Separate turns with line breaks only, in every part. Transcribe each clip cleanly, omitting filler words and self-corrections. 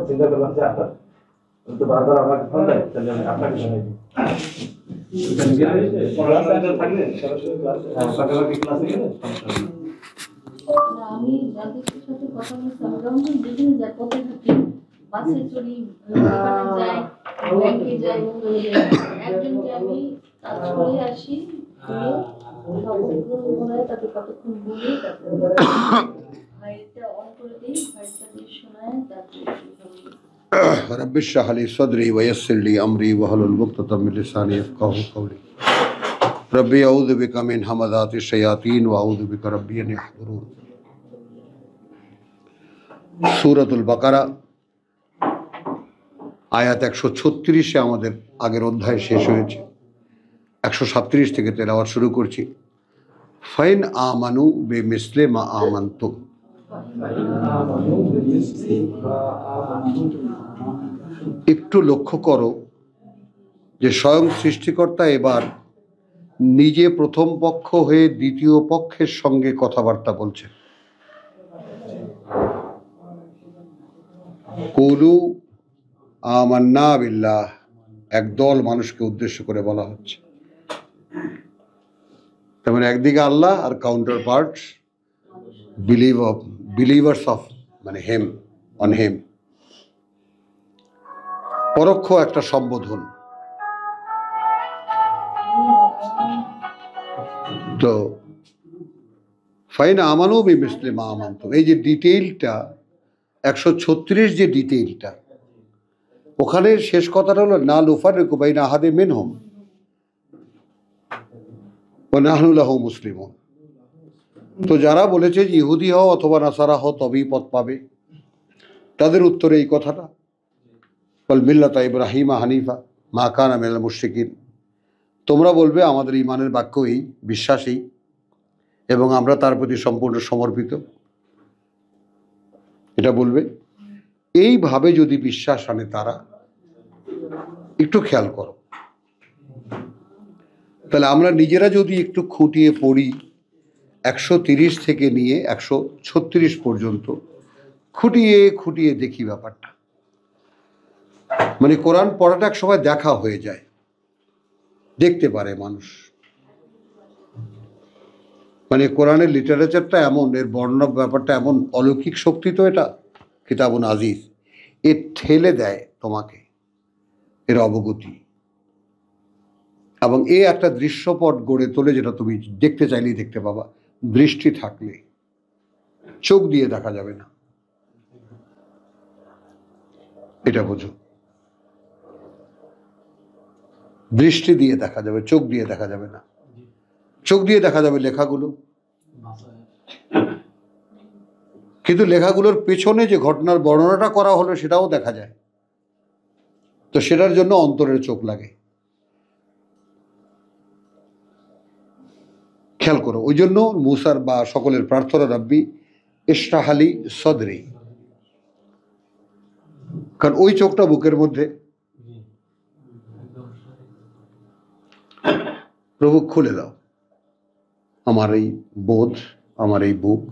চিন্তা করলাম যে তো বারবার আমাকে ফোন দেয়, তাহলে আমি আপনাকে জানাই দিই।
আমি যাদের সাথে কথা বলছি, আমি যখন যেখানে যাই পথে থাকি, বাসে চড়ি, দোকানে যাই, ব্যাংকে যাই, একজনকে আমি কাজ করে আসি, তারপর কতক্ষণ বলি, তারপর ভাইটা অন করে দিই, ভাইটা দিয়ে শোনায়, তারপর
رب اشرح لي صدري ويسر لي امري واحلل عقدة من لساني يفقهوا قولي ربي اعوذ بك من همزات الشياطين واعوذ بك ربي ان يحضرون সূরাতুল বাকারা আয়াত 136 আমাদের আগের অধ্যায় শেষ হয়েছে। 137 থেকে তেলাওয়াত শুরু করছি। ফাইন আমানু বিমিসলি মা আমানতুম। একটু লক্ষ্য করো যে স্বয়ং সৃষ্টিকর্তা এবার নিজে প্রথম পক্ষ হয়ে দ্বিতীয় পক্ষের সঙ্গে কথাবার্তা বলছেন। কুলু আমান্না বিল্লাহ, একদল মানুষকে উদ্দেশ্য করে বলা হচ্ছে। তার মানে একদিকে আল্লাহ আর কাউন্টার পার্টস বিলিভার্স অফ মানে হেম অন হেম, পরোক্ষ একটা সম্বোধন। তো ফাইন আমানু বিমিসলি মা আমানতুম, এই যে ডিটেইলটা 136 যে ডিটেইলটা, ওখানে শেষ কথাটা হলো না নুফাররিকু বাইনা আহাদিম মিনহুম ওয়া নাহনু লাহু মুসলিমুন। তো যারা বলেছে যে ইহুদি হও অথবা নাসারা হও তবেই পথ পাবে, তাদের উত্তরে এই কথাটা, ওয়াল মিল্লাতা ইব্রাহিমা হানিফা মা কানা মিনাল মুশরিকিন, তোমরা বলবে আমাদের ঈমানের বাক্য এই, বিশ্বাস এই, এবং আমরা তার প্রতি সম্পূর্ণ সমর্পিত, এটা বলবে। এইভাবে যদি বিশ্বাস আনে তারা, একটু খেয়াল করো, তাহলে আমরা নিজেরা যদি একটু খুঁটিয়ে পড়ি 130 থেকে নিয়ে 136 পর্যন্ত খুঁটিয়ে খুঁটিয়ে দেখি ব্যাপারটা। মানে কোরআন পড়াটা এক সময় দেখা হয়ে যায়, দেখতে পারে মানুষ। মানে কোরআনের লিটারেচারটা এমন, এর বর্ণনা ব্যাপারটা এমন অলৌকিক শক্তি, তো এটা কিতাবুন আজিজ, এ ঠেলে দেয় তোমাকে এর অবগতি, এবং এ একটা দৃশ্যপট গড়ে তোলে যেটা তুমি দেখতে চাইলেই দেখতে পাবা, দৃষ্টি থাকলে। চোখ দিয়ে দেখা যাবে না, এটা বোঝো। দৃষ্টি দিয়ে দেখা যাবে, চোখ দিয়ে দেখা যাবে না। চোখ দিয়ে দেখা যাবে লেখাগুলো, কিন্তু লেখাগুলোর পেছনে যে ঘটনার বর্ণনাটা করা হলো সেটাও দেখা যায়। তো সেটার জন্য অন্তরের চোখ লাগে। খেয়াল করো, ওই জন্য মুসার বা সকলের প্রার্থনা রাব্বি ইশরাহ লি সদরি, কারণ ওই চোখটা বুকের মধ্যে। প্রভু খুলে দাও আমার এই বোধ, আমার এই বুক।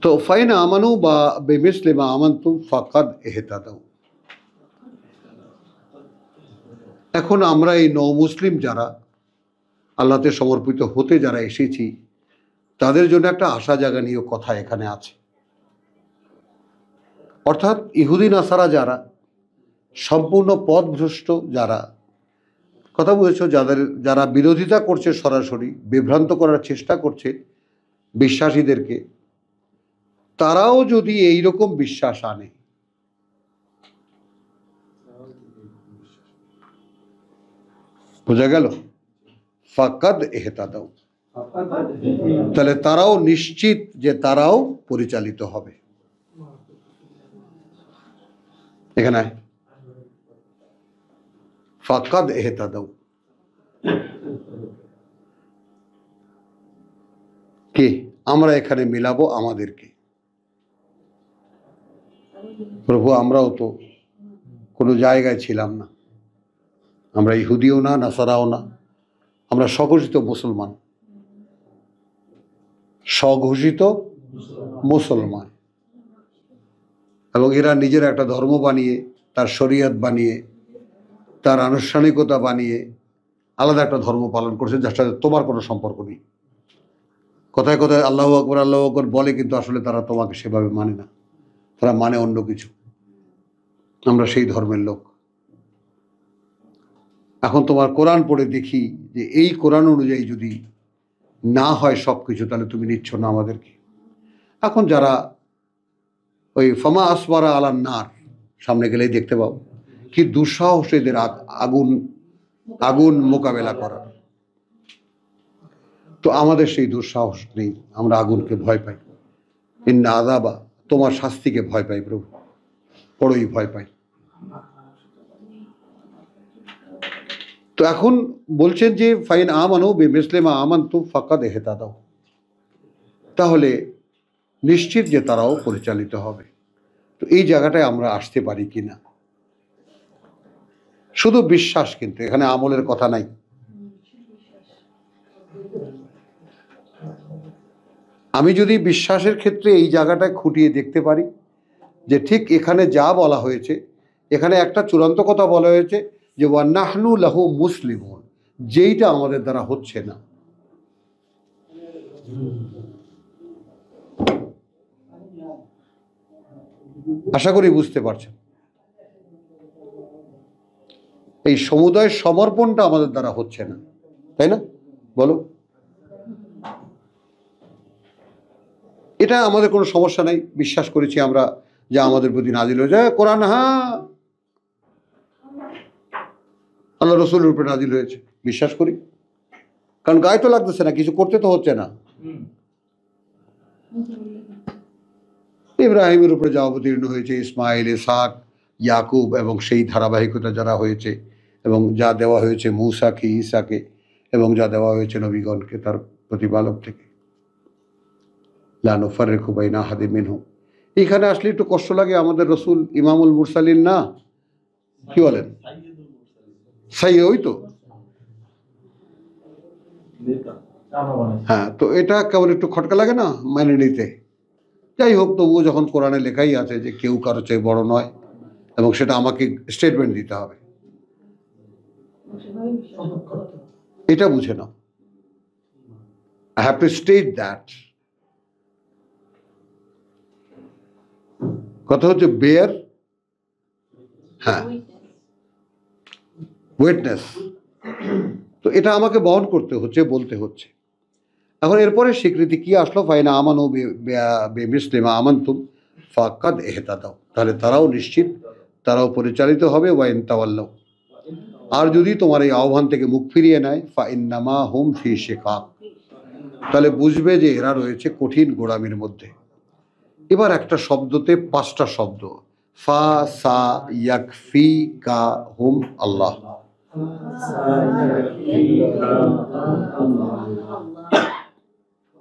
তো ফাইনা আমানু বা বিমিসলি মা আমানতুম ফাকাদ ইহতাদাউ। এখন আমরা এই মুসলিম যারা আল্লাহতে সমর্পিত হতে যারা এসেছি, তাদের জন্য একটা আশা জাগানীয় কথা এখানে আছে। অর্থাৎ ইহুদি নাসারা যারা সম্পূর্ণ পথভ্রষ্ট, যারা কথা বুঝেছো, যারা বিরোধিতা করছে, সরাসরি বিভ্রান্ত করার চেষ্টা করছে বিশ্বাসীদেরকে, তারাও যদি এইরকম বিশ্বাস আনে, বোঝা গেল? ফাকাদ ইহতাদাউ, তাহলে তারাও নিশ্চিত যে তারাও পরিচালিত হবে। এখানে ফাকাদ ইহতাদাউ, কে? আমরা এখানে মিলাবো আমাদেরকে। প্রভু আমরাও তো কোনো জায়গায় ছিলাম না, আমরা ইহুদিও না, নাসারাও না, আমরা স্বঘোষিত মুসলমান, স্বঘোষিত মুসলমান। এবং এরা নিজের একটা ধর্ম বানিয়ে, তার শরীয়ত বানিয়ে, তার আনুষ্ঠানিকতা বানিয়ে আলাদা একটা ধর্ম পালন করছে, যার সাথে তোমার কোনো সম্পর্ক নেই। কথায় কথায় আল্লাহু আকবর বলে, কিন্তু আসলে তারা তোমাকে সেভাবে মানে না, তারা মানে অন্য কিছু। আমরা সেই ধর্মের লোক। এখন তোমার কোরআন পড়ে দেখি যে এই কোরআন অনুযায়ী যদি না হয় সব কিছু, তাহলে তুমি নিচ্ছ না আমাদেরকে। এখন যারা ওই ফামা আসবারা আলান নার, সামনে গেলেই দেখতে পাও কি দুঃসাহস এদের আগুন আগুন মোকাবেলা করার। তো আমাদের সেই দুঃসাহস নেই, আমরা আগুনকে ভয় পাই। ইন্না আযাবা, তোমার শাস্তিকে ভয় পাই প্রভু, বড়ই ভয় পাই। তো এখন বলছেন যে ফাইন আমানু বিমিসলি মা আমানতুম ফাকাদ ইহতাদাও, তাহলে নিশ্চিত যে তারাও পরিচালিত হবে। তো এই জায়গাটায় আমরা আসতে পারি কিনা? শুধু বিশ্বাস, কিন্তু এখানে আমলের কথা নাই। আমি যদি বিশ্বাসের ক্ষেত্রে এই জায়গাটায় খুঁটিয়ে দেখতে পারি যে ঠিক এখানে যা বলা হয়েছে, এখানে একটা চূড়ান্ত কথা বলা হয়েছে যে ওয়ান্নাহনু লাহু মুসলিমুন, যেইটা আমাদের দ্বারা হচ্ছে না। আশা করি বুঝতে পারছেন। এই সমুদায় সমর্পণটা আমাদের দ্বারা হচ্ছে না, তাই না? বলো, এটা আমাদের কোনো সমস্যা নাই। বিশ্বাস করেছি আমরা যা আমাদের প্রতি নাজিল হয়েছে কোরআন, হ্যাঁ আল্লাহ রসুলের উপরে নাজিল হয়েছে, বিশ্বাস করি। কারণ গায়ে তো লাগতেছে না, কিছু করতে তো হচ্ছে না। ইব্রাহিমের উপরে যা অবতীর্ণ হয়েছে, ইসমাইল, ইসহাক, ইয়াকুব, এবং সেই ধারাবাহিকতা যারা হয়েছে, এবং যা দেওয়া হয়েছে মূসাকে, ঈসাকে, এবং যা দেওয়া হয়েছে নবীগণকে তার প্রতিপালক থেকে, লা নুফাররিকু বাইনা আহাদিম মিনহুম। এখানে আসলে একটু কষ্ট লাগে, আমাদের রসুল ইমামুল মুরসালিন না, কি বলেন, সাই, ওই তো, হ্যাঁ। তো এটা কেবল একটু খটকা লাগে না মেনে নিতে। যাই হোক, তবুও যখন কোরআনে লেখাই আছে যে কেউ কারো চেয়ে বড় নয়, এবং সেটা আমাকে স্টেটমেন্ট দিতে হবে, এটা বুঝে নাও। I have to state that. কথা হচ্ছে বেয়ার, হ্যাঁ, ওয়েটনেস। তো এটা আমাকে বহন করতে হচ্ছে, বলতে হচ্ছে। এখন এরপরে স্বীকৃতি কি আসলো? ফাইনা আমানু বিমিসলি মা আমানতুম ফাকাদ ইহতাদাও, তাহলে তারাও নিশ্চিত, তারাও পরিচালিত হবে। ওয়াইন তাওয়াল্লাউ, আর যদি তোমার এই আহ্বান থেকে মুখ ফিরিয়ে নেয়, ফা ইন্নামা হুম ফি শিকাক, তাহলে বুঝবে যে এরা রয়েছে কঠিন গোড়ামির মধ্যে। এবার একটা শব্দতে 5টা শব্দ, ফা সা ইয়াকফি কা হুম আল্লাহ।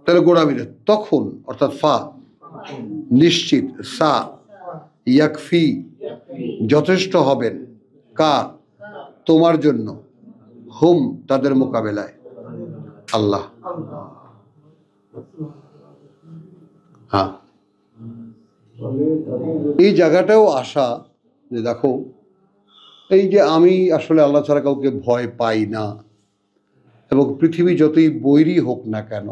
তাহলে গোড়ামিরে তখন, অর্থাৎ ফা নিশ্চিত, সা ইয়াকফি যথেষ্ট হবেন, কা তোমার জন্য, হুম তাদের মোকাবেলায়, আল্লাহ। হ্যাঁ, এই জায়গাটাও আসা যে দেখো, এই যে আমি আসলে আল্লাহ ছাড়া কাউকে ভয় পাই না, এবং পৃথিবী যতই বৈরী হোক না কেন,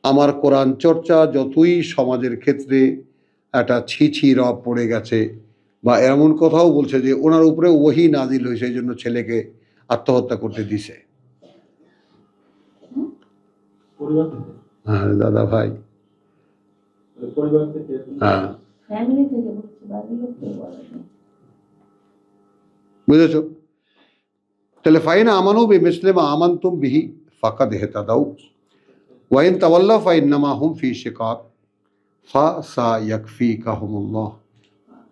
আমার কোরআন চর্চা যতই সমাজের ক্ষেত্রে একটা ছি রব পড়ে গেছে, বা এমন কথাও বলছে যে ওনার উপরে ওহী নাজিল হয়েছে, এই জন্য ছেলেকে আত্মহত্যা করতে দিছে। হ্যাঁ দাদা ভাই, হ্যাঁ, বুঝেছ? তাহলে ফাইনা আমানু বিমিসলি মা আমানতুম বিহি ফাকাদ ইহতাদাউ ওয়াইন তাওয়াল্লাউ ফাইন্নামা হুম ফি শিকাক ফা সা ইয়াকফিকাহুমুল্লাহ।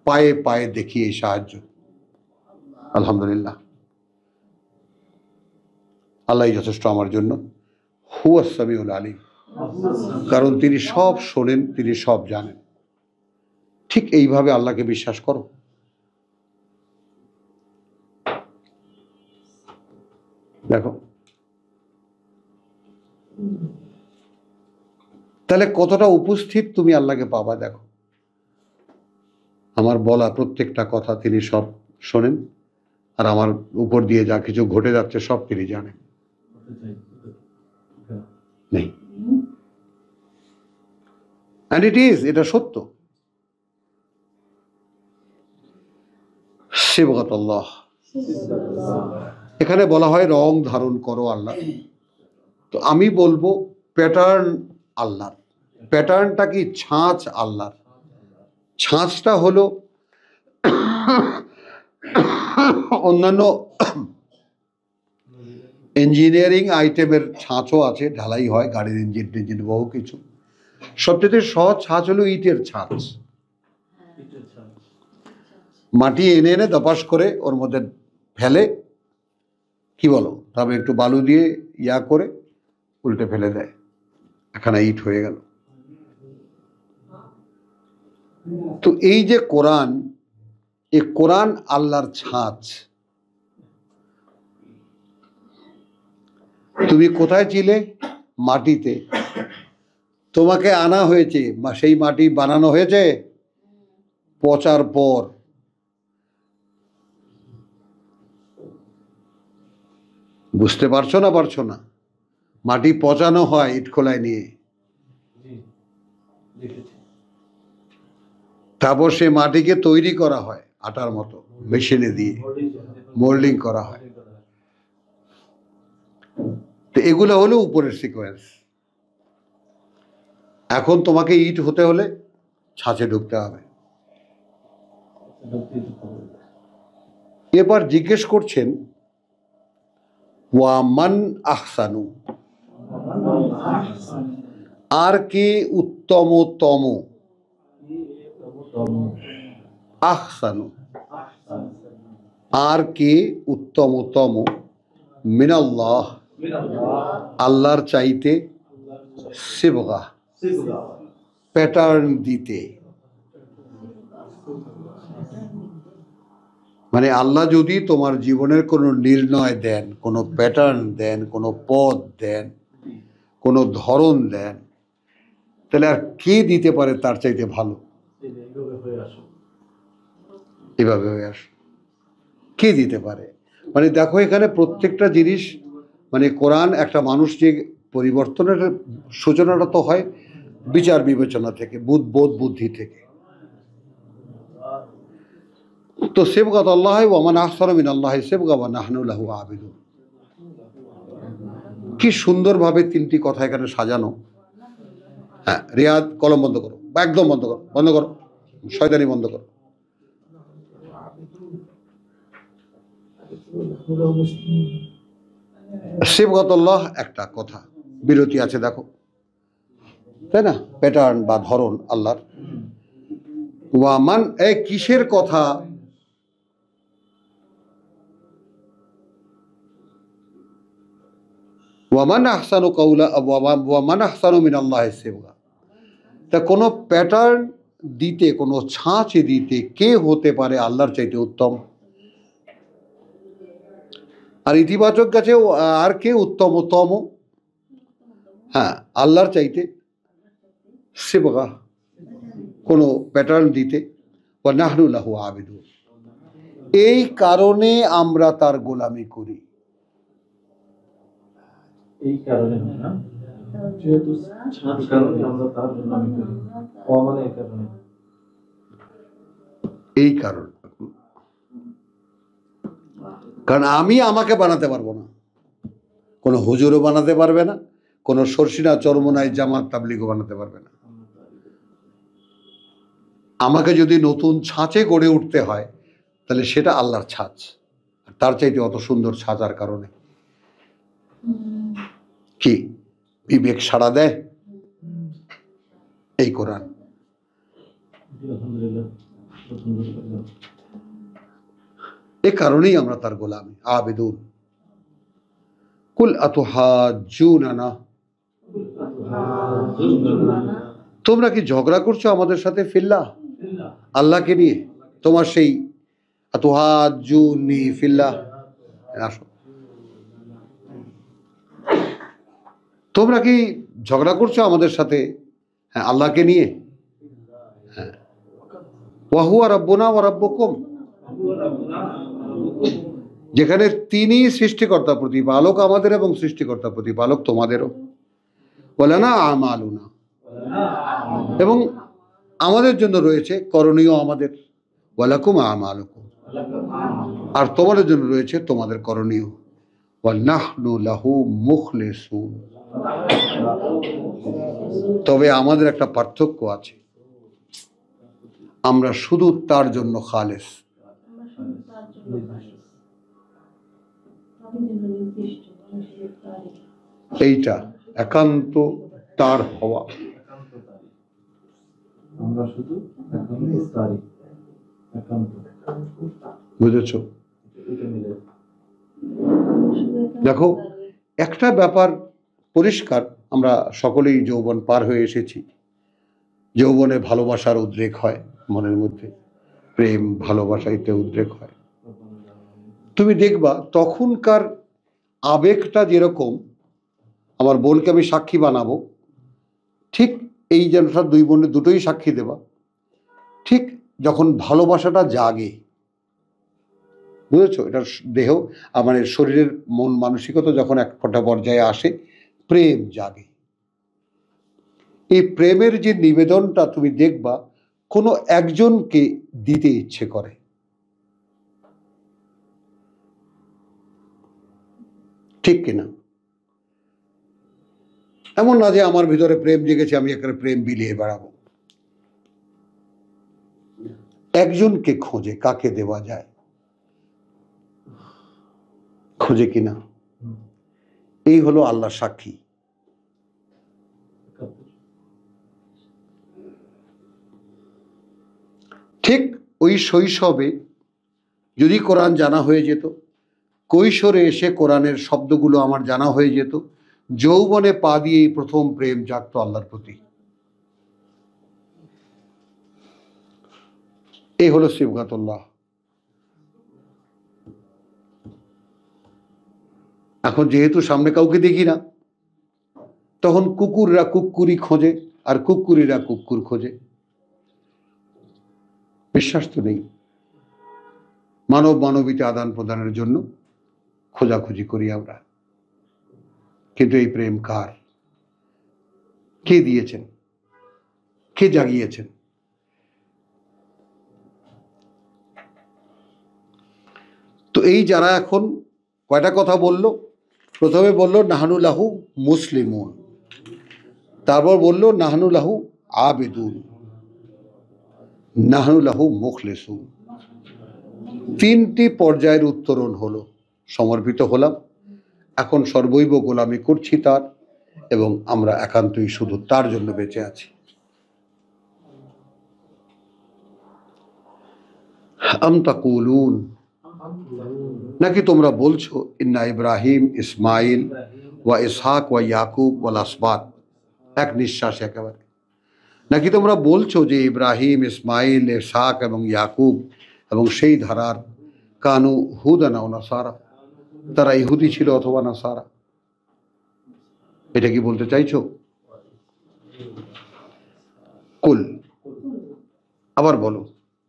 পায়ে পায়ে দেখিয়ে সাহায্য। আলহামদুলিল্লাহ, আল্লাহই যথেষ্ট আমার জন্য। হুয়া সামিউল আলিম, কারণ তিনি সব শোনেন, তিনি সব জানেন। ঠিক এইভাবে আল্লাহকে বিশ্বাস করো। দেখো তাহলে কতটা উপস্থিত তুমি আল্লাহকে পাবা। দেখো আমার বলা প্রত্যেকটা কথা তিনি সব শোনেন, আর আমার উপর দিয়ে যা কিছু ঘটে যাচ্ছে সব তিনি জানেন। নেই, অ্যান্ড ইট ইজ, এটা সত্য। সিবগাতুল্লাহ, এখানে বলা হয় রং ধারণ করো আল্লাহ। তো আমি বলবো প্যাটার্ন আল্লাহর। প্যাটার্নটা কি? ছাঁচ আল্লাহর। ছাঁচটা হলো অন্যান্য ইঞ্জিনিয়ারিং আইটেমের ছাঁচও আছে, ঢালাই হয়, গাড়ির ইঞ্জিন বহু কিছু। সবচেয়ে সহজ ছাঁচ হলো ইটের ছাঁচ। মাটি এনে এনে দপাস করে ওর মধ্যে ফেলে, কি বলো, তবে একটু বালু দিয়ে ইয়া করে উল্টে ফেলে দেয়, এখানে ইট হয়ে গেল। তো এই যে কোরআন, এই কোরআন আল্লাহর ছাঁচ। তুমি কোথায় ছিলে? মাটিতে। তোমাকে আনা হয়েছে, সেই মাটি বানানো হয়েছে পচার পর। বুঝতে পারছো না? পারছো না? মাটি পচানো হয় ইট খোলায় নিয়ে, তারপর সে মাটিকে তৈরি করা হয় আটার মতো, মেশিনে দিয়ে মোল্ডিং করা হয়। তো এগুলো হলো উপরের সিকোয়েন্স। এখন তোমাকে ইট হতে হলে ছাঁচে ঢুকতে হবে। এবার জিজ্ঞেস করছেন ওয়া মান আহসানু, আর কে উত্তমতম? আহসানু, আর কে উত্তমতম? মিনাল্লাহ, আল্লাহর চাইতে, সিবগা, প্যাটার্ন দিতে। মানে আল্লাহ যদি তোমার জীবনের কোনো নির্ণয় দেন, কোনো প্যাটার্ন দেন, কোনো পথ দেন, কোনো ধরন দেন, তাহলে আর কে দিতে পারে তার চাইতে ভালো? এভাবে হয়ে আসো, কে দিতে পারে? মানে দেখো এখানে প্রত্যেকটা জিনিস, মানে কোরআন একটা মানুষ যে পরিবর্তনের সূচনাটা তো হয় বিচার বিবেচনা থেকে, বোধ বুদ্ধি থেকে। তো সিবগাত আল্লাহ ওয়া মান আহসানু মিনাল্লাহি সিবগা ওয়া নাহনু লাহু আবিদুন। কি সুন্দরভাবে তিনটি কথা এখানে সাজানো। হ্যাঁ, রিয়াদ কলম বন্ধ করো, বা একদম বন্ধ করো, বন্ধ করো, শয়তানি বন্ধ করো। সিবগাতুল্লাহ একটা কথা, বিরতি আছে দেখো, তাই না? প্যাটার্ন বা ধরন আল্লাহর। ওয়া মান, কিসের কথা? ওয়া মান আহসানু কাওলা ওয়া মান আহসানু মিনাল্লাহি সিবগা। তা কোনো প্যাটার্ন দিতে, কোনো ছাঁচ দিতে কে হতে পারে আল্লাহর চাইতে উত্তম? আর ইতিবাচক কাছে আর কে উত্তমতম? হ্যাঁ, আল্লাহর চাইতে সিবগা, কোনো প্যাটার্ন দিতে। ওয়া নাহনু লাহু আবিদুন, এই কারণে আমরা তার গোলামি করি।
এই কারণে না, যেহেতু ছাঁচ কারণে আমরা তার গোলামি করি। মানে এই কারণে,
এই কারণ, কারণ আমি আমাকে বানাতে পারবো না, কোনো হুজুরও বানাতে পারবে না, কোনো সরসিনা চরমনাই জামাত তাবলিগও বানাতে পারবে না। আমাকে যদি নতুন ছাঁচে গড়ে উঠতে হয়, তাহলে সেটা আল্লাহর ছাঁচ, তার চাইতে অত সুন্দর ছাঁচার কারণে কি বিবেক সাড়া দেয়? এই কোরআন। এ কারণেই আমরা তার গোলামি। আবেদুন কুল আতুহাজ্জুনানা, তোমরা কি ঝগড়া করছো আমাদের সাথে ফিল্লাহ, আল্লাহকে নিয়ে? তোমার সেই আতুহাজ্জুনি ফিল্লাহ, আসো, তোমরা কি ঝগড়া করছো আমাদের সাথে, হ্যাঁ, আল্লাহকে নিয়ে? হ্যাঁ, ওয়া হুয়া রাব্বুনা ওয়া রাব্বুকুম, যেখানে তিনি সৃষ্টিকর্তা প্রতিপালক আমাদের এবং সৃষ্টিকর্তা প্রতিপালক তোমাদেরও। ওয়ালানা আমালুনা, এবং আমাদের জন্য রয়েছে করণীয় আমাদের। ওয়ালাকুম আমালুকুম, আর তোমাদের জন্য রয়েছে তোমাদের করণীয়। ওয়া নাহনু লাহু মুখলিসুন, তবে আমাদের একটা পার্থক্য আছে, আমরা শুধু তার জন্য খালেস।
আমরা শুধু তার জন্য খালেস, তাদের জন্য নির্দিষ্ট, মানে শুধু তারই।
এইটা একান্ত তার হওয়া।
একান্ত তারই, আমরা শুধু একান্ত তারই, একান্ত।
বুঝেছ?
এটা মিলে
আমরা শুধু একান্ত
দেখো,
তারই।
একটা ব্যাপার পরিষ্কার, আমরা সকলেই যৌবন পার হয়ে এসেছি। যৌবনে ভালোবাসার উদ্রেক হয় মনের মধ্যে, প্রেম ভালোবাসাইতে উদ্রেক হয়। তুমি দেখবা তখনকার আবেগটা যেরকম, আমার বোনকে আমি সাক্ষী বানাবো, ঠিক এই যেন দুই বোনের দুটোই সাক্ষী দেবা, ঠিক যখন ভালোবাসাটা জাগে, বুঝেছো? এটা দেহ মানে শরীরের মন মানসিকতা যখন একটা পর্যায়ে আসে, প্রেম জাগে। এই প্রেমের যে নিবেদনটা তুমি দেখবা কোনো একজনকে দিতে ইচ্ছে করে, ঠিক কিনা? এমন না যে আমার ভিতরে প্রেম জেগেছে আমি একটা প্রেম বিলিয়ে বেড়াবো। একজনকে খোঁজে, কাকে দেওয়া যায়, খোঁজে কিনা। এই হলো আল্লাহ সাক্ষী। ঠিক ওই শৈশবে যদি কোরআন জানা হয়ে যেত, কৈশোরে এসে কোরআনের শব্দগুলো আমার জানা হয়ে যেত, যৌবনে পা দিয়েই প্রথম প্রেম জাগতো আল্লাহর প্রতি। এই হলো সিবগাতুল্লাহ। এখন যেহেতু সামনে কাউকে দেখি না, তখন কুকুররা কুকুরি খোঁজে আর কুকুরিরা কুকুর খোঁজে। বিশ্বাস তো নেই। মানব মানবীতে আদান প্রদানের জন্য খোঁজাখুঁজি করি আমরা, কিন্তু এই প্রেম কার? কে দিয়েছেন? কে জাগিয়েছেন? তো এই যারা এখন কয়টা কথা বলল, প্রথমে বলল নাহনু লাহু মুসলিমুন, তারপর বলল নাহনু লাহু আবেদুন, নাহনু লাহু মুখলিসুন। তিনটি পর্যায়ের উত্তরণ হলো, সমর্পিত হলাম, এখন সর্বৈব গোলামি করছি তার, এবং আমরা একান্তই শুধু তার জন্য বেঁচে আছি। আম তাকুলুন, নাকি তোমরা বলছো ইন্না ইব্রাহিম ইসমাইল ওয়া ইসহাক ওয়া ইয়াকুব ওয়াল আসবাত, এক নিঃশ্বাসে একেবারে, নাকি তোমরা বলছো যে ইব্রাহিম ইসমাইল ইসহাক এবং ইয়াকুব এবং সেই ধারার কানু হুদান ও নাসারা, তারা ইহুদি ছিল অথবা নাসারা? এটা কি বলতে চাইছো? কুল, আবার বলো,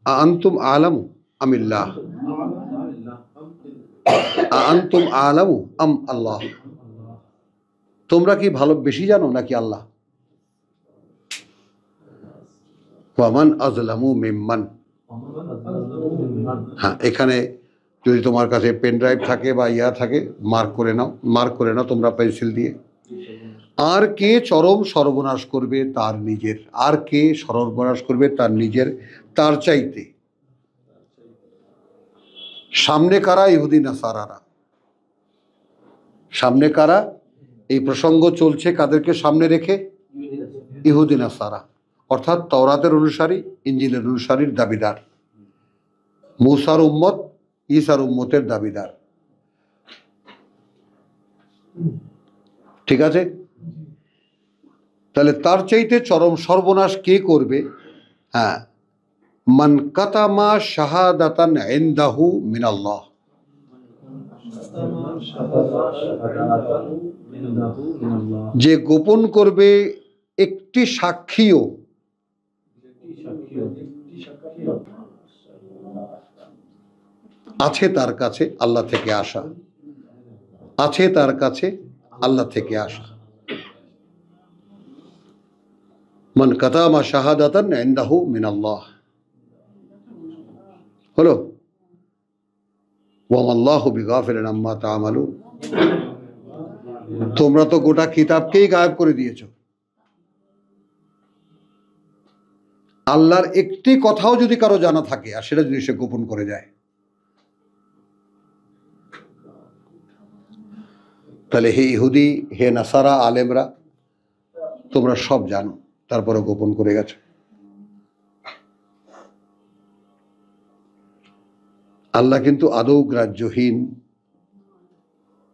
আনতুম আলামু আমিল্লাহ, আনতুম আলামু আম আল্লাহ, তোমরা কি ভালো বেশি জানো নাকি আল্লাহ? ওয়ামান আযলামু মিম্মান, হ্যাঁ, এখানে যদি তোমার কাছে পেন ড্রাইভ থাকে বা ইয়া থাকে, মার্ক করে নাও তোমরা পেন্সিল দিয়ে। আর কে চরম সর্বনাশ করবে তার নিজের, আর কে সর্বনাশ করবে তার নিজের, তার চাইতে সামনে কারা? ইহুদি নাসারারা। সামনে কারা? এই প্রসঙ্গ চলছে কাদেরকে সামনে রেখে? ইহুদি নাসারা, অর্থাৎ তাওরাতের অনুসারী, ইনজিলের অনুসারীর দাবিদার, মুসার উম্মত, ঈসার উম্মতের দাবিদার। ঠিক আছে? তাহলে তার চাইতে চরম সর্বনাশ কে করবে? হ্যাঁ, মান কাতামা শাহাদাতান ইনদাহু মিনাল্লাহ, যে গোপন করবে একটি সাক্ষীও আছে তার কাছে আল্লাহ থেকে আসা, আছে তার কাছে আল্লাহ থেকে আসা। মান কাতামা শাহাদাতান ইনদাহু মিনাল্লাহ, হলো ওয়া মাল্লাহু বিগাফিরিন আম্মা তা'মালুন। তোমরা তো গোটা কিতাবকেই গায়েব করে দিয়েছো। আল্লাহর একটি কথাও যদি কারো জানা থাকে আর সেটা যদি সে গোপন করে যায়, তাহলে হে ইহুদি, হে নাসারা, আলেমরা, তোমরা সব জানো, তারপরে গোপন করে গেছো। আল্লাহ কিন্তু আদৌ গ্রাহ্যহীন,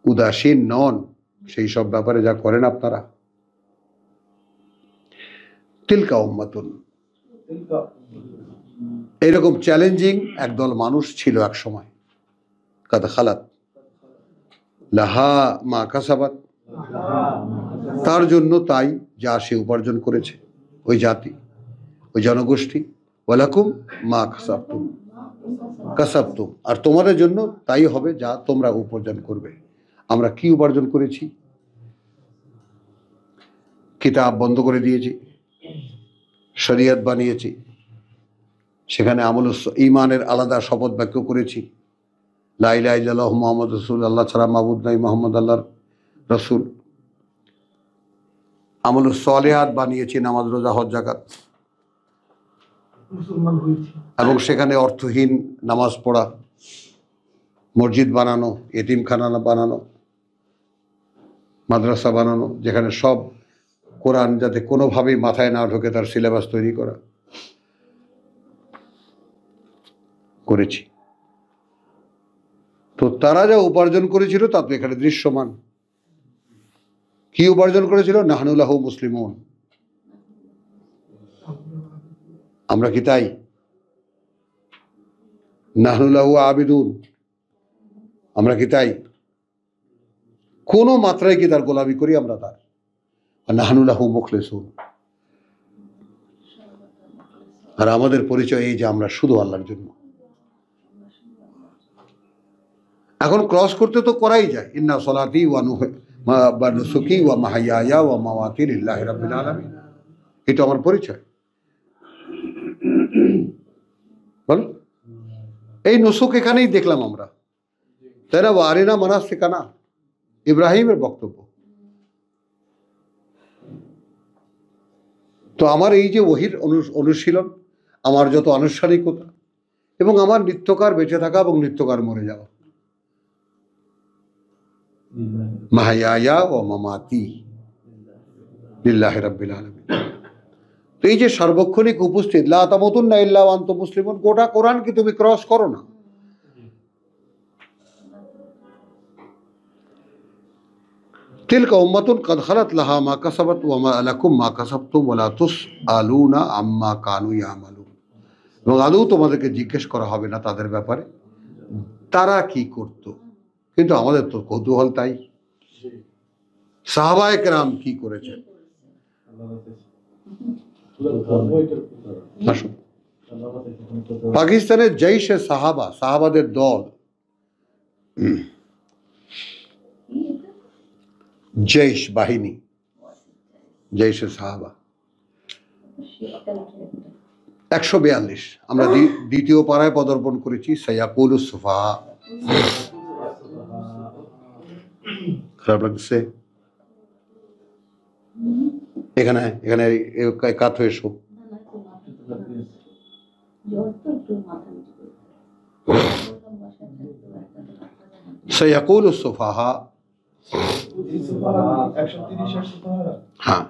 উদাসীন নন সেই সব ব্যাপারে যা করেন আপনারা। তিলকা উম্মাতুন, এরকম চ্যালেঞ্জিং একদল মানুষ ছিল এক সময়। কাদ খালাত লাহা মা কাসাবাত, তার জন্য তাই যা সে উপার্জন করেছে ওই জাতি, ওই জনগোষ্ঠী। ওয়ালাকুম মা কাসাবতুম কাসাবতুম, আর তোমাদের জন্য তাই হবে যা তোমরা উপার্জন করবে। আমরা কি উপার্জন করেছি? কিতাব বন্ধ করে দিয়েছি, শরীয়ত বানিয়েছি, সেখানে ঈমানের আলাদা শপথ বাক্য করেছি, লা ইলাহা ইল্লাল্লাহু মুহাম্মাদুর রাসূলুল্লাহ, আল্লাহ ছাড়া মাবুদ নাই, মুহাম্মদ আল্লাহর রাসূল। আমলুস সালিহাত বানিয়েছি, নামাজ, রোজা, হজ, যাকাত, এবং সেখানে অর্থহীন নামাজ পড়া, মসজিদ বানানো, এতিমখানা বানানো, মাদ্রাসা বানানো, যেখানে সব কোরআন যাতে কোনোভাবেই মাথায় না ঢোকে তার সিলেবাস তৈরি করা করেছি। তো তারা যা উপার্জন করেছিল তা তো এখানে দৃশ্যমান। কি উপার্জন করেছিল? নাহনু লাহু মুসলিমুন, আমরা কি তাই? নাহনু লাহু আবিদুন, আমরা কি তাই? কোনো মাত্রায় কি তার গোলামি করি আমরা তার? নাহনু লাহু মুখলিসুন, আর আমাদের পরিচয় এই যে আমরা শুধু আল্লাহর জন্য। এখন ক্রস করতে তো করাই যায়, ইন্না সলাতি ওয়া নুসুকি ওয়া মাহইয়ায়া ওয়া মামাতি লিল্লাহি রাব্বিল আলামিন, এটা আমার পরিচয়। বল, এই নুসুক এখানেই দেখলাম আমরা, তাই না? আরিনা মানাসিকানা, ইব্রাহিমের বক্তব্য। তো আমার এই যে ওহির অনুশীলন, আমার যত আনুষ্ঠানিকতা, এবং আমার নিত্যকার বেঁচে থাকা এবং নিত্যকার মরে যাওয়া, মাহইয়ায়া ওয়া মামাতি লিল্লাহি রাব্বিল আলামিন। তো এই যে সার্বক্ষণিক উপস্থিত, লা তামুতুন্না ইল্লা ওয়া আনতুম মুসলিমুন, গোটা কোরআন কি তুমি ক্রস করো না? তিলকা উম্মাতুন কাদ খালাত লাহা মা কাসাবাত ওয়া মা লাকুম মা কাসাবতুম ওয়া লা তুসআলুনা আম্মা কানু ইয়ামালুন, এবং আদৌ তোমাদেরকে জিজ্ঞেস করা হবে না তাদের ব্যাপারে তারা কি করত। কিন্তু আমাদের তো কৌতূহল তাই, সাহাবায়ে কেরাম কি করেছেন। পাকিস্তানের জৈশে সাহাবা, সাহাবাদের দল, জৈশ বাহিনী, জৈশে সাহাবা 142। আমরা দ্বিতীয় পাড়ায় পদার্পণ করেছি। সায়াকুলুস সুফাহা, খারাপ লাগছে? এখানে এখানে কাত হয়ে এসো। সায়াকুলুস সুফাহা, হ্যাঁ,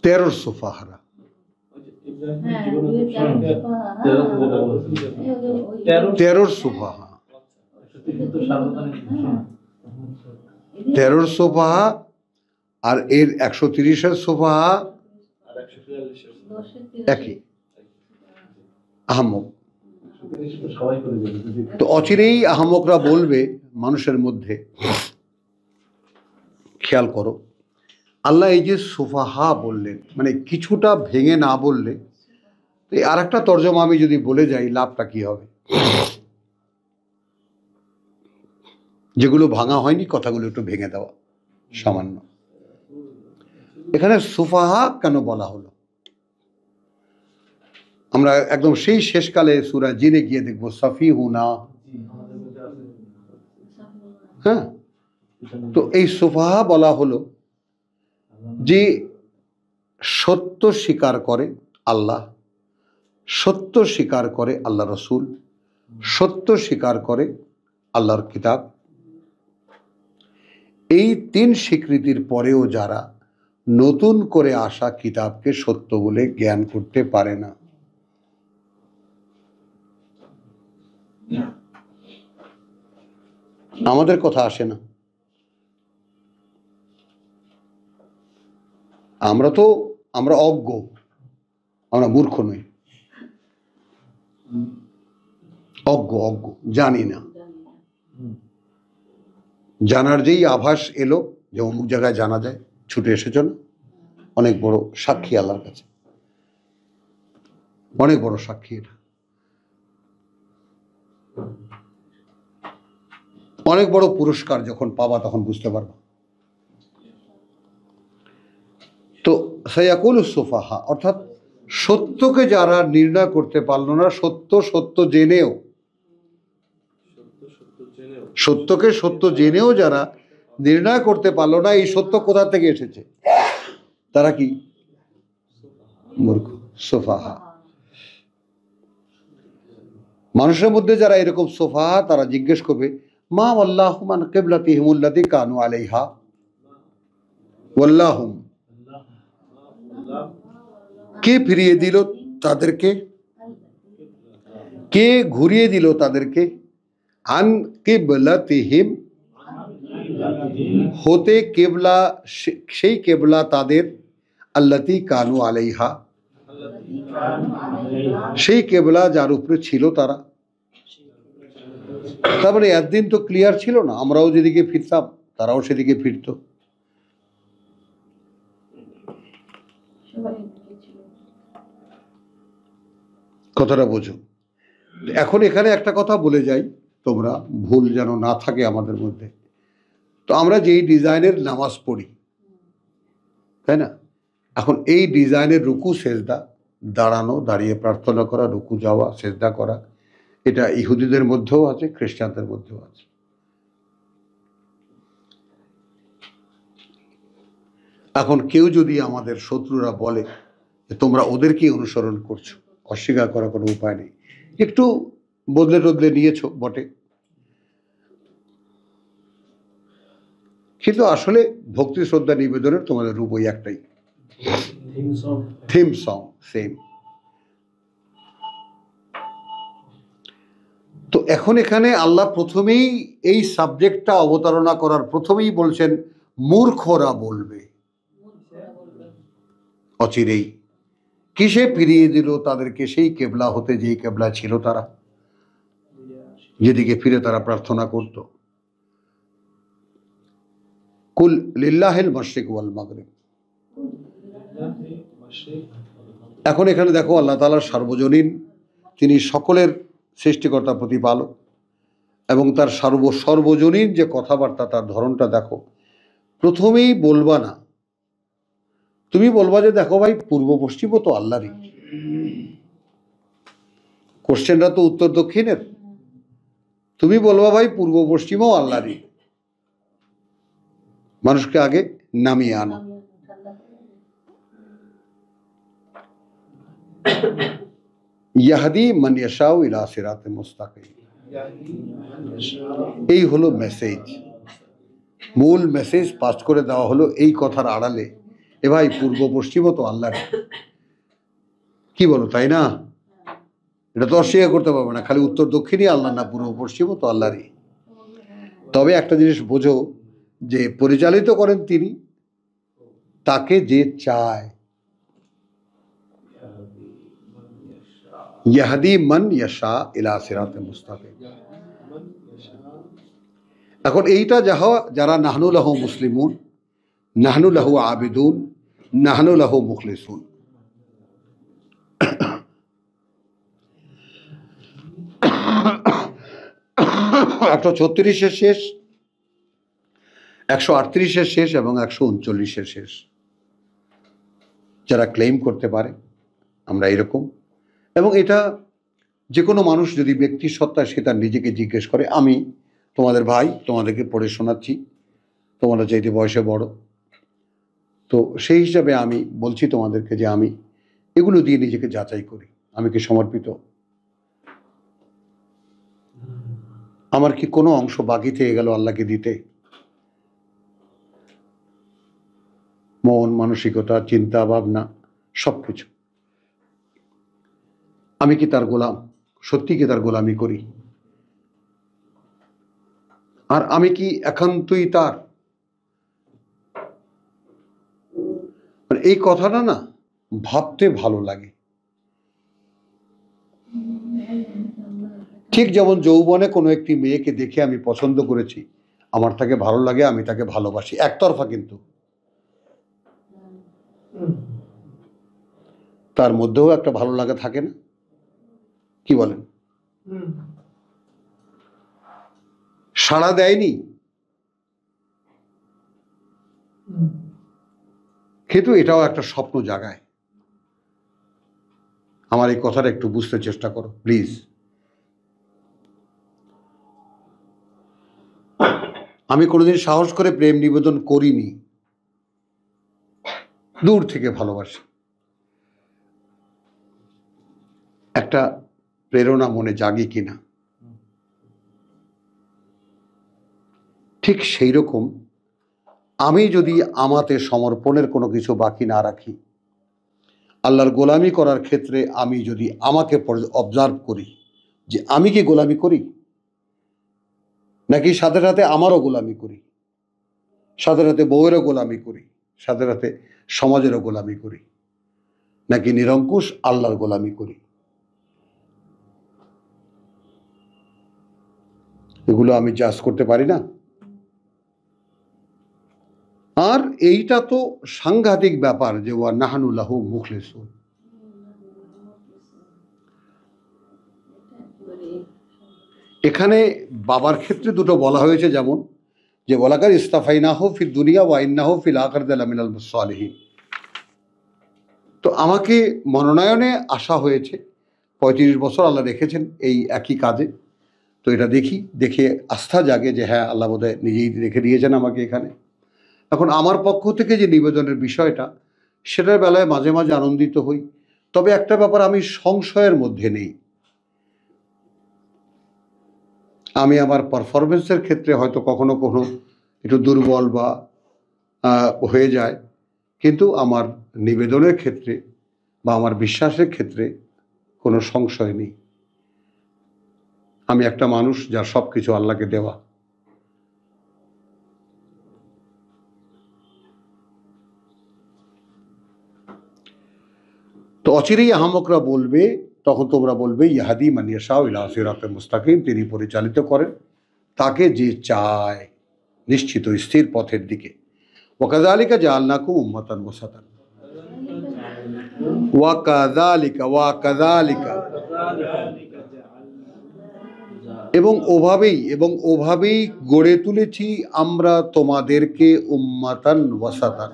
তেরোর সুফাহারা, তেরোর সুফাহা, তেরোর সুফাহা আর এর 130-এর সুফাহা একই, আহমক। তো অচিরেই আহমকরা বলবে মানুষের মধ্যে, খেয়াল করো, আল্লাহ এই যে সুফাহা বললেন, মানে কিছুটা ভেঙে না বললে, তো আর একটা তর্জমা আমি যদি বলে যাই লাভটা কি হবে? যেগুলো ভাঙা হয়নি কথাগুলো একটু ভেঙে দেওয়া সামান্য। এখানে সুফাহা কেন বলা হলো? আমরা একদম সেই শেষকালে সূরা জিনে গিয়ে দেখবো সাফিহুনা, হ্যাঁ। তো এই সুফাহা বলা হলো যে সত্য স্বীকার করে আল্লাহ, সত্য স্বীকার করে আল্লাহ রসুল, সত্য স্বীকার করে আল্লাহর কিতাব। এই তিন স্বীকৃতির পরেও যারা নতুন করে আসা কিতাবকে সত্য বলে জ্ঞান করতে পারে না, আমাদের কথা আসে না। আমরা অজ্ঞ, আমরা মূর্খ নই, অজ্ঞ জানি না। জানার যেই আভাস এলো যে অমুক জায়গায় জানা যায়, ছুটে এসেছ না, অনেক বড় সাক্ষী আল্লাহর কাছে, অনেক বড় সাক্ষী। এটা অনেক বড় পুরস্কার, যখন পাবা তখন বুঝতে পারবা। তো সায়াকুল সুফাহা অর্থাৎ সত্যকে যারা নির্ণয় করতে পারল না, সত্য জেনেও, সত্যকে সত্য জেনেও যারা নির্ণয় করতে পারলো না এই সত্য কোথা থেকে এসেছে, তারা কি? মূর্খ, সুফাহা। মানুষের মধ্যে যারা এরকম সুফাহা, তারা জিজ্ঞেস করবে মা আল্লাহু মান কিবলাতিহিম আল্লাতী কানু আলাইহা ওয়াল্লাহুম, কে ফিরিয়ে দিল তাদেরকে, কে ঘুরিয়ে দিল তাদেরকে, আন কিবলাতিহিম, হতে কেবলা, সেই কেবলা তাদের, আল্লাতী কানু আলাইহা, সেই কেবলা যার উপরে ছিল তারা। তারপরে একদিন তো ক্লিয়ার ছিল না, আমরাও যেদিকে ফিরতাম তারাও সেদিকে ফিরত। কথাটা বোঝো। এখন এখানে একটা কথা বলে যাই, তোমরা ভুল যেন না থাকে আমাদের মধ্যে। তো আমরা যেই ডিজাইনের নামাজ পড়ি, তাই না, এখন এই ডিজাইনের রুকু সেজদা, দাঁড়ানো, দাঁড়িয়ে প্রার্থনা করা, রুকু যাওয়া, সেজদা করা, এটা ইহুদিদের মধ্যেও আছে, খ্রিস্টানদের মধ্যেও আছে। এখন কেউ যদি আমাদের শত্রুরা বলে যে তোমরা ওদেরকেই অনুসরণ করছো, অস্বীকার করার কোনো উপায় নেই। একটু বদলে টদলে নিয়েছো বটে, কিন্তু আসলে ভক্তি শ্রদ্ধা নিবেদনের তোমাদের রূপ ওই একটাই, থিম সং সেম। তো এখন এখানে আল্লাহ প্রথমেই এই সাবজেক্টটা অবতারণা করার প্রথমেই বলছেন মূর্খরা বলবে, অচিরেই। কিসে ফিরিয়ে দিল তাদেরকে? সেই কেবলা হতে যেই কেবলা ছিল তারা, যেদিকে ফিরে তারা প্রার্থনা করত। কুল লিল্লাহিল মাশরিক ওয়াল মাগরিব। এখন এখানে দেখো আল্লাহ তাআলা সার্বজনীন, তিনি সকলের সৃষ্টিকর্তা প্রতিপালক, এবং তার সর্বজনীন যে কথাবার্তা, তার ধরনটা দেখো। প্রথমেই বলবা না, তুমি বলবা যে দেখো ভাই, পূর্ব পশ্চিমও তো আল্লাহরই, কোশ্চেনটা তো উত্তর দক্ষিণের। তুমি বলবা ভাই পূর্ব পশ্চিমও আল্লাহরই, মানুষকে আগে নামিয়ে আনো। ইয়াহদি মান ইয়াশাউ ইলা সিরাতে মুস্তাকিম, এই হলো মেসেজ, মূল মেসেজ পাস করে দেওয়া হলো এই কথার আড়ালে। এ ভাই পূর্ব পশ্চিমও তো আল্লাহর, কি বলো, তাই না? এটা তো অস্বীকার করতে পারবে না, খালি উত্তর দক্ষিণই আল্লাহ না, পূর্ব পশ্চিমও তো আল্লাহরই। তবে একটা জিনিস বোঝো, যে পরিচালিত করেন তিনি, তাকে যে চায়। ইয়াহদি মান ইয়াশা ইলা সিরাতে মুস্তাকিম। এখন এইটা যারা নাহনু লাহু মুসলিমুন, নাহনু লাহু আবিদুন, নাহনু লাহু মুখলিসুন। 136 শেষ, 138 শেষ এবং 139 শেষ। যারা ক্লেম করতে পারে আমরা এরকম, এবং এটা যে কোনো মানুষ যদি ব্যক্তি সত্তা সে তার নিজেকে জিজ্ঞেস করে, আমি তোমাদের ভাই, তোমাদেরকে পড়ে শোনাচ্ছি, তোমরা চাইতে বয়সে বড়, তো সেই হিসাবে আমি বলছি তোমাদেরকে যে আমি এগুলো দিয়ে নিজেকে যাচাই করি, আমি কি সমর্পিত, আমার কি কোনো অংশ বাকি থেকে গেল আল্লাহকে দিতে, মন মানসিকতা চিন্তা ভাবনা সবকিছু, আমি কি তার গোলাম, সত্যি কি তার গোলামি করি, আর আমি কি একান্তই তার। এই কথাটা না ভাবতে ভালো লাগে। ঠিক যেমন যৌবনে কোনো একটি মেয়েকে দেখে আমি পছন্দ করেছি, আমার তাকে ভালো লাগে, আমি তাকে ভালোবাসি, একতরফা, কিন্তু তার মধ্যেও একটা ভালো লাগা থাকে না, কি বলেন? সাড়া দেয়নি, কিন্তু এটাও একটা স্বপ্ন জাগায়। আমার এই কথাটা একটু বুঝতে চেষ্টা করো প্লিজ। আমি কোনোদিন সাহস করে প্রেম নিবেদন করিনি, দূর থেকে ভালোবাসি, একটা প্রেরণা মনে জাগে কিনা। ঠিক সেই রকম আমি যদি আমাতে সমর্পণের কোনো কিছু বাকি না রাখি, আল্লাহর গোলামি করার ক্ষেত্রে আমি যদি আমাকে অবজার্ভ করি যে আমি কি গোলামি করি, নাকি সাথে সাথে আমারও গোলামি করি, সাথে সাথে বউয়েরও গোলামি করি, সাথে সাথে সমাজেরও গোলামি করি, নাকি নিরঙ্কুশ আল্লাহর গোলামি করি, এগুলো আমি জাজ করতে পারি না। আর এইটা তো সাংঘাতিক ব্যাপার যে ওয়া নাহনু লাহু মুখলিসুন। এখানে বাবার ক্ষেত্রে দুটো বলা হয়েছে, যেমন যে ওয়ালাকাদ ইস্তাফাইনাহু ফিদ দুনিয়া ওয়া ইন্নাহু ফিল আখিরাতি লামিনাল সালিহিন। তো আমাকে মনোনয়নে আসা হয়েছে, 35 বছর আল্লাহ রেখেছেন এই একই কাজে। তো এটা দেখে আস্থা জাগে যে হ্যাঁ, আল্লাহ বোধহয় নিজেই রেখে দিয়েছেন আমাকে এখানে। এখন আমার পক্ষ থেকে যে নিবেদনের বিষয়টা, সেটার বেলায় মাঝে মাঝে আনন্দিত হই, তবে একটা ব্যাপার আমি সংশয়ের মধ্যে নেই। আমি আমার পারফরমেন্সের ক্ষেত্রে হয়তো কখনো কখনো একটু দুর্বল বা হয়ে যায়, কিন্তু আমার নিবেদনের ক্ষেত্রে বা আমার বিশ্বাসের ক্ষেত্রে কোনো সংশয় নেই। আমি একটা মানুষ যার সব কিছু আল্লাহকে দেওয়া। তো অচিরেই আহমকরা বলবে, তখন তোমরা বলবে ইয়াহাদি মান ইয়াশাউ ইলা সিরাতিল মুস্তাকিম, তিনি পরিচালিত করেন তাকে যে চায় নিশ্চিত স্থির পথের দিকে। ওয়া কাযালিকা জাআলনাকুম উম্মাতান ওয়াসাতান, ওয়া কাযালিকা এবং ওভাবেই গড়ে তুলেছি আমরা তোমাদেরকে উম্মাতান ওয়াসাতান,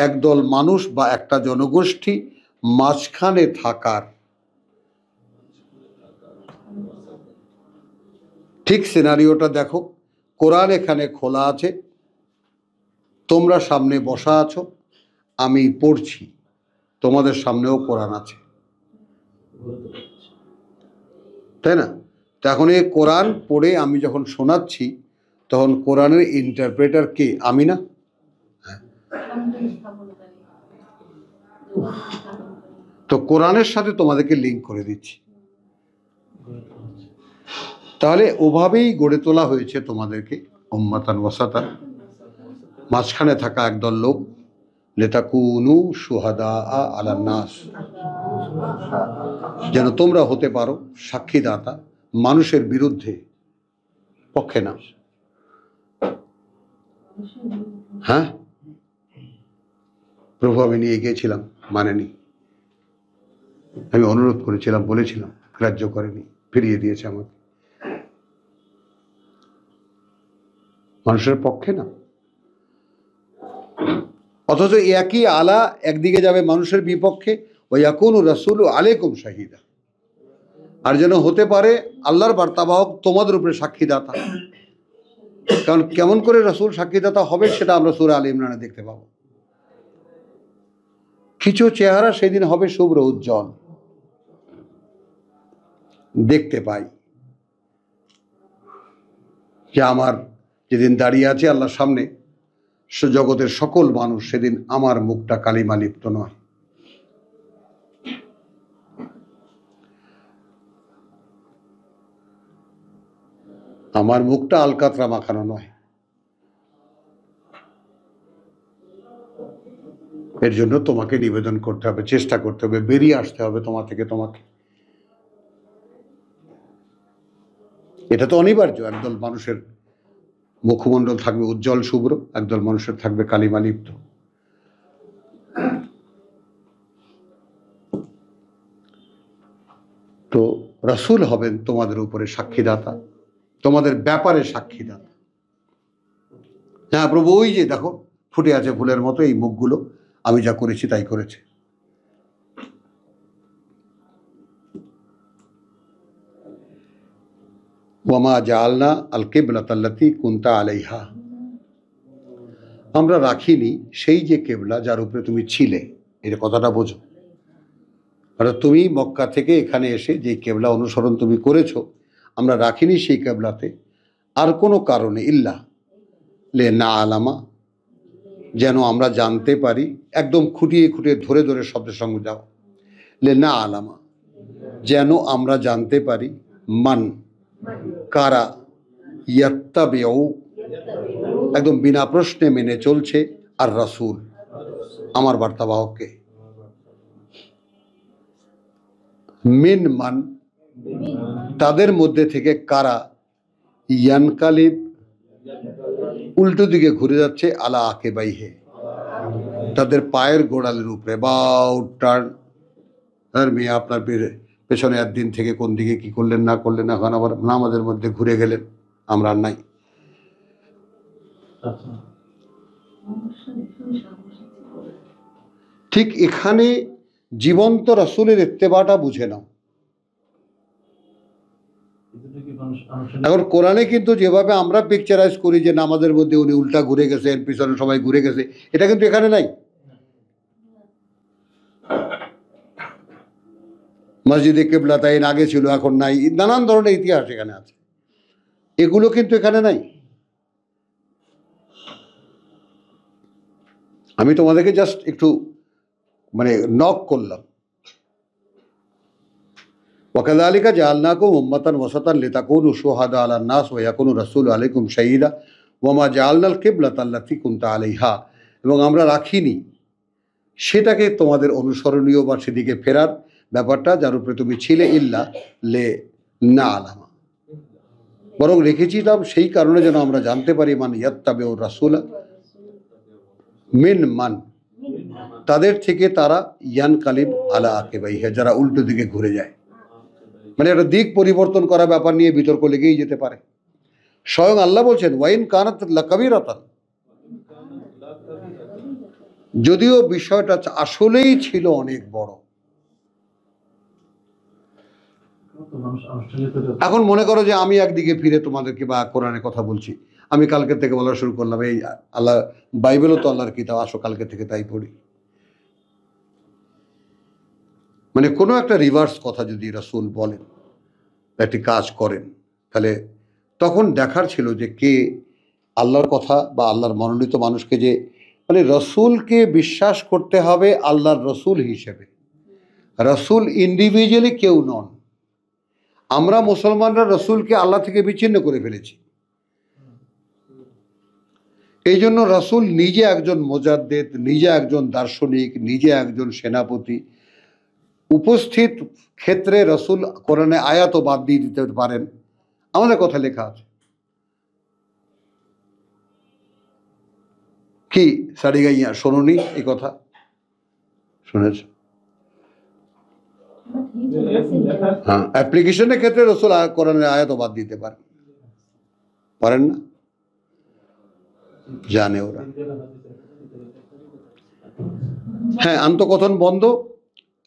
একদল মানুষ বা একটা জনগোষ্ঠী মাঝখানে থাকার। ঠিক সিনারিওটা দেখো, কোরআন এখানে খোলা আছে, তোমরা সামনে বসা আছো, আমি পড়ছি, তোমাদের সামনেও কোরআন আছে, তাই না? তো এখন এই কোরআন পড়ে আমি যখন শোনাচ্ছি, তখন কোরআনের ইন্টারপ্রেটার কে? আমি না? তো কোরআনের সাথে তোমাদেরকে লিঙ্ক করে দিচ্ছি। তাহলে ওভাবেই গড়ে তোলা হয়েছে তোমাদেরকে উম্মাতান ওয়াসাতান, মাঝখানে থাকা একদল লোক, লিতাকুনু শুহাদা আলান নাস, যেন তোমরা হতে পারো সাক্ষীদাতা মানুষের বিরুদ্ধে, পক্ষে না। হ্যাঁ, প্রভু আমি নিয়ে গিয়েছিলাম, মানেনি। আমি অনুরোধ করেছিলাম, বলেছিলাম, গ্রাহ্য করেনি, ফিরিয়ে দিয়েছে আমাকে। মানুষের পক্ষে না। অথচ একই আলা একদিকে যাবে মানুষের বিপক্ষে, ওয়াকুনু রাসূলু আলাইকুম শাহিদা, আর যেন হতে পারে আল্লাহর বার্তাবাহক তোমাদের উপরে সাক্ষীদাতা। কারণ কেমন করে রাসূল সাক্ষীদাতা হবে সেটা আমরা সূরা আলে ইমরানে দেখতে পাবো। কিছু চেহারা সেদিন হবে শুভ্র উজ্জ্বল, দেখতে পাই যে আমার যেদিন দাঁড়িয়ে আছে আল্লাহর সামনে জগতের সকল মানুষ, সেদিন আমার মুখটা কালিমা লিপ্ত নয়। আমার মুখটা আলকাতরা মাখানো নয়। এর জন্য তোমাকে নিবেদন করতে হবে, চেষ্টা করতে হবে, বেরিয়ে আসতে হবে তোমার থেকে তোমাকে। এটা তো অনিবার্য। একদল মানুষের মুখমণ্ডল থাকবে উজ্জ্বল শুভ্র, একদল মানুষের থাকবে কালিমা লিপ্ত। তো রাসূল হবেন তোমাদের উপরে সাক্ষীদাতা, তোমাদের ব্যাপারে সাক্ষীদাতা। হ্যাঁ প্রভু, ওই যে দেখো ফুটে আছে ফুলের মতো এই মুখগুলো, আমি যা করেছি তাই করেছে। ওয়ামা জাআলনা আল কিবলাতাল্লাতী কুনতা আলাইহা, আমরা রাখিনি সেই যে কেবলা যার উপরে তুমি ছিলে। এই কথাটা বোঝো। অর্থাৎ তুমি মক্কা থেকে এখানে এসে যে কেবলা অনুসরণ তুমি করেছো, আমরা রাখিনি সেই কেবলাতে আর কোনো কারণে, ইল্লা লে না আলামা, যেন আমরা জানতে পারি। একদম খুঁটিয়ে খুঁটিয়ে ধরে ধরে শব্দের সঙ্গে যাও, লে না আলামা, যেন আমরা জানতে পারি, মান কারা ইয়াত্তাবিউ, একদম বিনা প্রশ্নে মেনে চলছে, আর রাসূল আমার বার্তাবাহককে। মিন মান, তাদের মধ্যে থেকে কারা ইয়ানকালিব, উল্টো দিকে ঘুরে যাচ্ছে, আলা আকিবাইহে, তাদের পায়ের গোড়ালের উপরে, বাউট টার্ন। আর মেয়ে আপনার পেছনে একদিন থেকে কোন দিকে কি করলেন না করলেন, এখন আবার নামাজের মধ্যে ঘুরে গেলেন, আমরা আর নাই। ঠিক এখানে জীবন্ত রাসূলের ইত্তেবাটা বুঝে নাও। এখন কোরআনে কিন্তু যেভাবে আমরা পিকচারাইজ করি যে নামাজের মধ্যে উনি উল্টা ঘুরে গেছেন, পিছনে সবাই ঘুরে গেছে, এটা কিন্তু এখানে নাই। মসজিদে কিবলাতাইন আগে ছিল, এখন নাই, নানান ধরনের ইতিহাস এখানে আছে, এগুলো কিন্তু এখানে নাই। আমি তোমাদেরকে জাস্ট একটু মানে নক করলাম। ওয়াকাযালিকা জাআলনাকুম উম্মাতান ওয়াসাতান লিতাকুনু শুহাদা আলান নাস ওয়া ইয়াকুনু রাসূলু আলাইকুম শাহীদা ওয়া মা জাআলনাল কিবলাতাল্লাতী কুনতা আলাইহা, এবং আমরা রাখিনি সেটাকে তোমাদের অনুসরণীয় বা সেদিকে ফেরার ব্যাপারটা যার উপরে তুমি ছিলে, ইল্লা লে না আলামা, বরং রেখেছিলাম সেই কারণে যেন আমরা জানতে পারি, মান ইয়াত্তাবিউর রাসূলা মিন মান, তাদের থেকে তারা ইয়ানকালিব আলা আকিবাইহা, যারা উল্টো দিকে ঘুরে যায়। মানে একটা দিক পরিবর্তন করা ব্যাপার নিয়ে বিতর্ক লেগেই যেতে পারে। স্বয়ং আল্লাহ বলছেন, ওয়াইন কানাত লাকাবীরাতান, যদিও বিষয়টা আসলেই ছিল অনেক বড়। এখন মনে করো যে আমি একদিকে ফিরে তোমাদেরকে বা কোরআনের কথা বলছি, আমি কালকে থেকে বলা শুরু করলাম, এই আল্লাহ বাইবেলও তো আল্লাহর কিতাব, আসো কালকে থেকে তাই পড়ি। মানে কোনো একটা রিভার্স কথা যদি রাসূল বলেন, একটি কাজ করেন, তাহলে তখন দেখার ছিল যে কে আল্লাহর কথা বা আল্লাহর মনোনীত মানুষকে, যে মানে রসুলকে বিশ্বাস করতে হবে আল্লাহর রসুল হিসেবে। রসুল ইন্ডিভিজুয়ালি কেউ নন। আমরা মুসলমানরা রসুলকে আল্লাহ থেকে বিচ্ছিন্ন করে ফেলেছি। এই জন্য রসুল নিজে একজন মুজাদ্দিদ, নিজে একজন দার্শনিক, নিজে একজন সেনাপতি। উপস্থিত ক্ষেত্রে রসুল কোরআনে আয়াতও বাদ দিয়ে দিতে পারেন, আমাদের কথা লেখা আছে। কি সারি গাইয়া শোনোনি এই কথা? শুনেছ? হ্যাঁ, অ্যাপ্লিকেশনের ক্ষেত্রে রসুল কোরআনের আয়াত বাদ দিতে পারেন না, জানে ওরা। হ্যাঁ, আন্তঃকথন বন্ধ।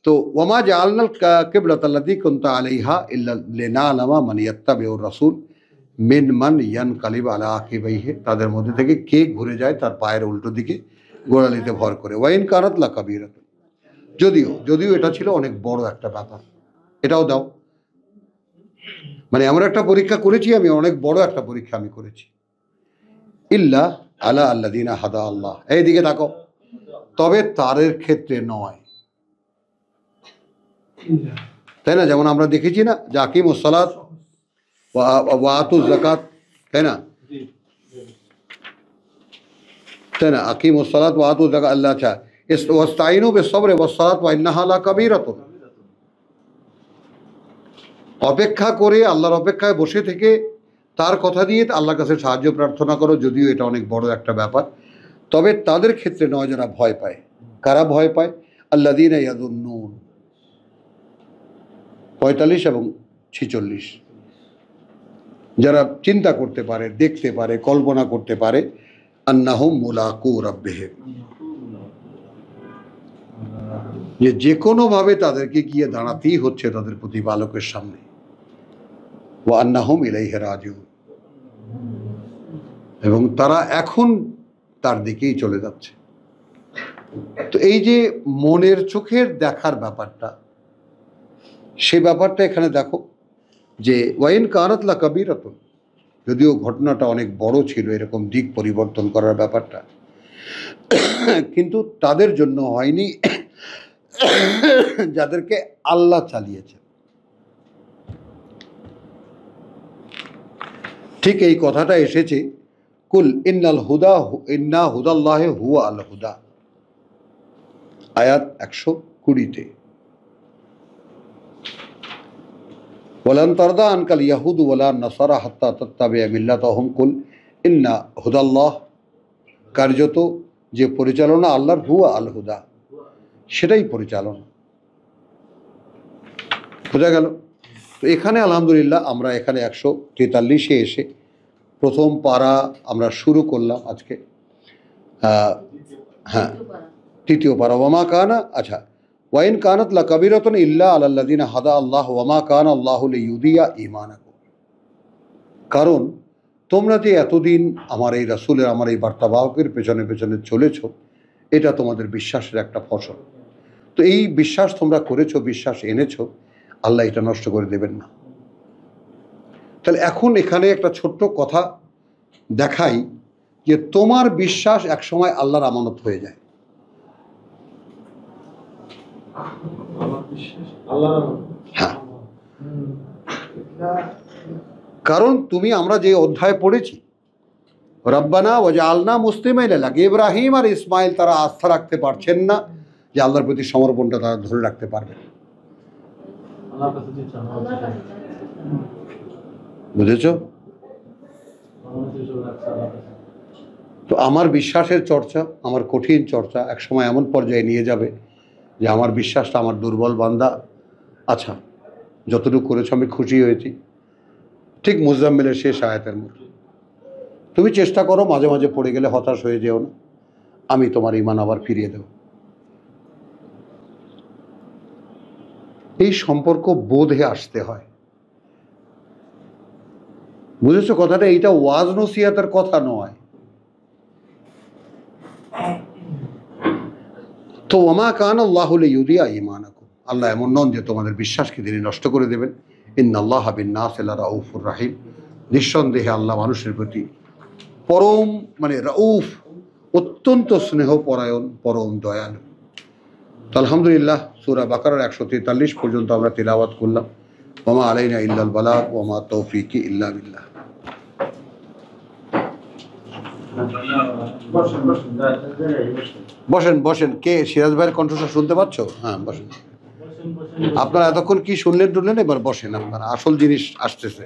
তো ওয়ামা জাআলনাল কিবলাতাল্লাতী কুনতা আলাইহা ইল্লা লিনা'লামা মান ইয়াত্তাবিউর রাসূল মিন ইয়ানকালিবু আলা আকিবাইহি, তাদের মধ্যে থেকে কে ঘুরে যায় তার পায়ের উল্টো দিকে গোড়ালিতে ভর করে। ওয়াইন কানাত লাকাবীরাতুন, যদিও এটা ছিল অনেক বড় একটা ব্যাপার। এটাও দাও, মানে এমন একটা পরীক্ষা করেছি আমি, অনেক বড় একটা পরীক্ষা আমি করেছি। ইল্লা আলা আল্লাযিনা হাদা আল্লাহ, এইদিকে তাকো, তবে তাদের ক্ষেত্রে নয়, তাই না? যেমন আমরা দেখেছি না যে আকিমুস সালাত ওয়া আতুজ যাকাত, তাই না? তাই না? আকিমুস সালাত ওয়া আতুজ যাকাত, আল্লাহ চায় ওয়াস্তাইনু বিস-সাবরি ওয়াস-সালাত ওয়া ইন্নাহা লাকাবীরাতুন। অপেক্ষা করে, আল্লাহর অপেক্ষায় বসে থেকে তার কথা দিয়ে আল্লাহর কাছে সাহায্য প্রার্থনা করো, যদিও এটা অনেক বড় একটা ব্যাপার। তবে তাদের ক্ষেত্রে নয় যারা ভয় পায়। কারা ভয় পায়? আল্লাযীনা ইয়াযুন্নুন, 45 এবং 46, যারা চিন্তা করতে পারে, দেখতে পারে, কল্পনা করতে পারে আন্নাহুম মুলাকু রাব্বিহিম, যে কোনোভাবে তাদেরকে গিয়ে দাঁড়াতেই হচ্ছে তাদের প্রতিপালকের সামনে। ওয়া আন্নাহুম ইলাইহি রাজিউন, এবং তারা এখন তার দিকেই চলে যাচ্ছে। তো এই যে মনের চোখের দেখার ব্যাপারটা, সে ব্যাপারটা এখানে দেখো যে ওয়াইন কানাত লাকাবীরাতুন, যদিও ঘটনাটা অনেক বড় ছিল এরকম দিক পরিবর্তন করার ব্যাপারটা, কিন্তু তাদের জন্য হয়নি যাদেরকে আল্লাহ চালিয়েছে। ঠিক এই কথাটা এসেছে কুল ইন্না হুদাল্লাহি হুয়া আল হুদা, আয়াত 120-তে। ওয়ালান তারদা আনকাল ইয়াহুদ ওয়ালা নাসারা হাত্তা তাত্তাবি'a মিল্লাতাহুম কুল ইন্না হুদাল্লাহ, কার্যত যে পরিচালনা আল্লাহর, হুয়া আল হুদা, সেটাই পরিচালনা। বোঝা গেল? তো এখানে আলহামদুলিল্লাহ আমরা এখানে 143-এ এসে প্রথম পারা আমরা শুরু করলাম আজকে। হ্যাঁ, তৃতীয় পারা। ওয়ামা কানা, আচ্ছা, ওয়াইন কানাত লাকাবীরাতুন ইল্লা আলাল্লাযিনা হাদা আল্লাহ ওয়ামা কানা আল্লাহু লিইউদিয়া ঈমানাকুম, কারণ তোমরা যে এতদিন আমার এই রাসূলের, আমার এই বার্তাবাহকের পেছনে পেছনে চলেছ, এটা তোমাদের বিশ্বাসের একটা ফসল। তো এই বিশ্বাস তোমরা করেছো, বিশ্বাস এনেছো, আল্লাহ এটা নষ্ট করে দেবেন না। তাহলে এখন এখানে একটা ছোট্ট কথা দেখাই যে তোমার বিশ্বাস একসময় আল্লাহর আমানত হয়ে যায়। হ্যাঁ, কারণ তুমি, আমরা যে অধ্যায় পড়েছি, রব্বানা ওয়াজআলনা মুসলিমাইন লাক, ইব্রাহিম আর ইসমাইল তারা আস্থা রাখতে পারছেন না যে আল্লাহর প্রতি সমর্পণটা তারা ধরে রাখতে পারবে। বুঝেছ? তো আমার বিশ্বাসের চর্চা, আমার কঠিন চর্চা একসময় এমন পর্যায়ে নিয়ে যাবে যে আমার বিশ্বাসটা, আমার দুর্বল বান্দা, আচ্ছা যতটুকু করেছো আমি খুশি হয়েছি, ঠিক মুজাম্মিলের শেষ আয়াতের মতো। তুমি চেষ্টা করো, মাঝে মাঝে পড়ে গেলে হতাশ হয়ে যেও না, আমি তোমার ঈমান আবার ফিরিয়ে দেব। এই সম্পর্ক বোধে আসতে হয়। বুঝেছো কথাটা? এইটা ওয়াজ নসিহতের কথা নয়। তো ওয়ামা কানা আল্লাহু লিইউদিয়া ঈমানাকুম, আল্লাহ এমন নন যে তোমাদের বিশ্বাসকে তিনি নষ্ট করে দেবেন। ইন্নাল্লাহা বিন-নাসি লারাউফুর রাহিম, নিঃসন্দেহে আল্লাহ মানুষের প্রতি পরম, মানে রাউফ, অত্যন্ত স্নেহপরায়ণ, পরম দয়ালু। তো আলহামদুলিল্লাহ সূরা বাকারার 143 পর্যন্ত আমরা তিলাওয়াত করলাম। ওয়ামা আলাইনা ইল্লাল বালাগ ওয়ামা তৌফিকি ইল্লা বিল্লাহ। বসেন বসেন। কে? সিরাজ ভাইয়ের কণ্ঠস্বর শুনতে পাচ্ছ? হ্যাঁ বসেন। আপনারা এতক্ষণ কি শুনলেন টুনলেন, এবার বসেন, আপনারা আসল জিনিস আসতেছে।